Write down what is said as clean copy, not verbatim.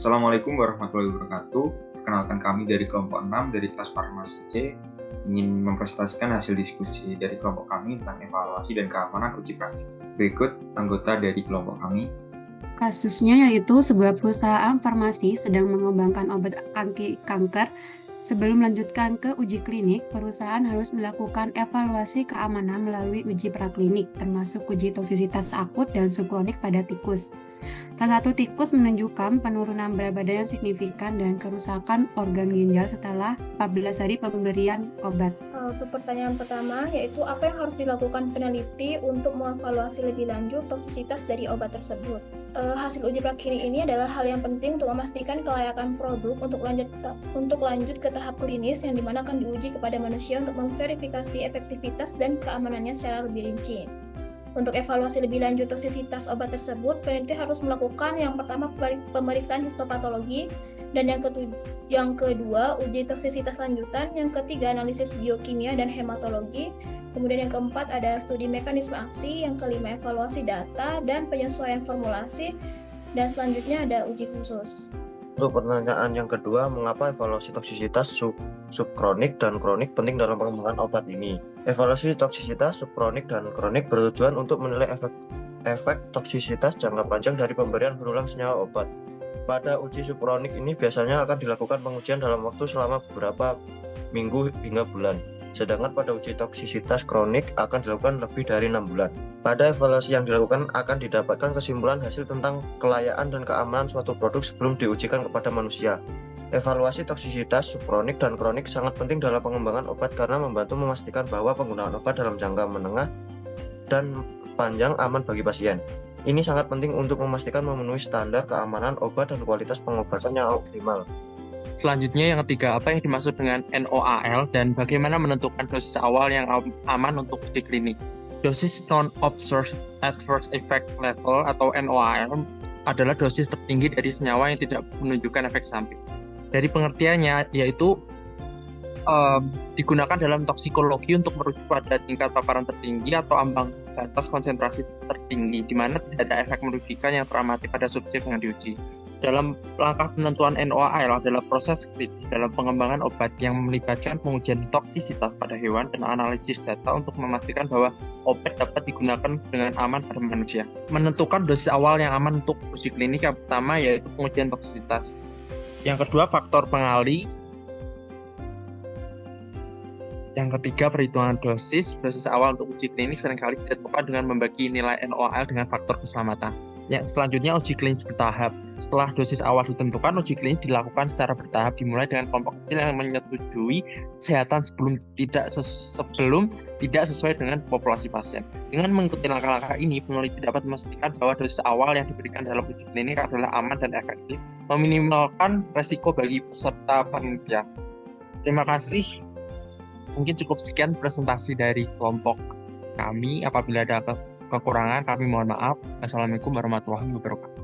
Assalamualaikum warahmatullahi wabarakatuh. Perkenalkan kami dari kelompok 6 dari kelas Farmasi C ingin mempresentasikan hasil diskusi dari kelompok kami tentang evaluasi dan keamanan uji praktik. Berikut anggota dari kelompok kami. Kasusnya yaitu sebuah perusahaan farmasi sedang mengembangkan obat kanker. Sebelum melanjutkan ke uji klinik, perusahaan harus melakukan evaluasi keamanan melalui uji praklinik, termasuk uji toksisitas akut dan subklinik pada tikus. Salah satu tikus menunjukkan penurunan berat badan yang signifikan dan kerusakan organ ginjal setelah 14 hari pemberian obat. Untuk pertanyaan pertama, yaitu apa yang harus dilakukan peneliti untuk mengevaluasi lebih lanjut toksisitas dari obat tersebut. Hasil uji praklinik ini adalah hal yang penting untuk memastikan kelayakan produk untuk lanjut ke tahap klinis yang dimana akan diuji kepada manusia untuk memverifikasi efektivitas dan keamanannya secara lebih rinci. Untuk evaluasi lebih lanjut toksisitas obat tersebut, peneliti harus melakukan yang pertama pemeriksaan histopatologi, dan yang kedua uji toksisitas lanjutan, yang ketiga analisis biokimia dan hematologi, kemudian yang keempat ada studi mekanisme aksi, yang kelima evaluasi data dan penyesuaian formulasi, dan selanjutnya ada uji khusus. Untuk pertanyaan yang kedua, mengapa evaluasi toksisitas subkronik dan kronik penting dalam pengembangan obat ini? Evaluasi toksisitas subkronik dan kronik bertujuan untuk menilai efek toksisitas jangka panjang dari pemberian berulang senyawa obat. Pada uji subkronik ini biasanya akan dilakukan pengujian dalam waktu selama beberapa minggu hingga bulan. Sedangkan pada uji toksisitas kronik akan dilakukan lebih dari 6 bulan. Pada evaluasi yang dilakukan akan didapatkan kesimpulan hasil tentang kelayaan dan keamanan suatu produk sebelum diujikan kepada manusia. Evaluasi toksisitas subkronik dan kronik sangat penting dalam pengembangan obat karena membantu memastikan bahwa penggunaan obat dalam jangka menengah dan panjang aman bagi pasien. Ini sangat penting untuk memastikan memenuhi standar keamanan obat dan kualitas pengobatan yang optimal. Selanjutnya yang ketiga, apa yang dimaksud dengan NOAL dan bagaimana menentukan dosis awal yang aman untuk uji klinik? Dosis Non-Observed Adverse Effect Level atau NOAL adalah dosis tertinggi dari senyawa yang tidak menunjukkan efek samping. Dari pengertiannya yaitu digunakan dalam toksikologi untuk merujuk pada tingkat paparan tertinggi atau ambang batas konsentrasi tertinggi, di mana tidak ada efek merugikan yang teramati pada subjek yang diuji. Dalam langkah penentuan NOAL adalah proses kritis dalam pengembangan obat yang melibatkan pengujian toksisitas pada hewan dan analisis data untuk memastikan bahwa obat dapat digunakan dengan aman pada manusia. Menentukan dosis awal yang aman untuk uji klinik yang pertama yaitu pengujian toksisitas. Yang kedua, faktor pengali. Yang ketiga, perhitungan dosis. Dosis awal untuk uji klinik seringkali ditentukan dengan membagi nilai NOAL dengan faktor keselamatan. Yang selanjutnya, uji klinis bertahap. Setelah dosis awal ditentukan, uji klinis dilakukan secara bertahap, dimulai dengan kelompok kecil yang menyetujui kesehatan sebelum tidak sesuai dengan populasi pasien. Dengan mengikuti langkah-langkah ini, peneliti dapat memastikan bahwa dosis awal yang diberikan dalam uji klinik adalah aman dan efektif, meminimalkan resiko bagi peserta penelitian. Terima kasih. Mungkin cukup sekian presentasi dari kelompok kami. Apabila ada kekurangan, kami mohon maaf. Assalamualaikum warahmatullahi wabarakatuh.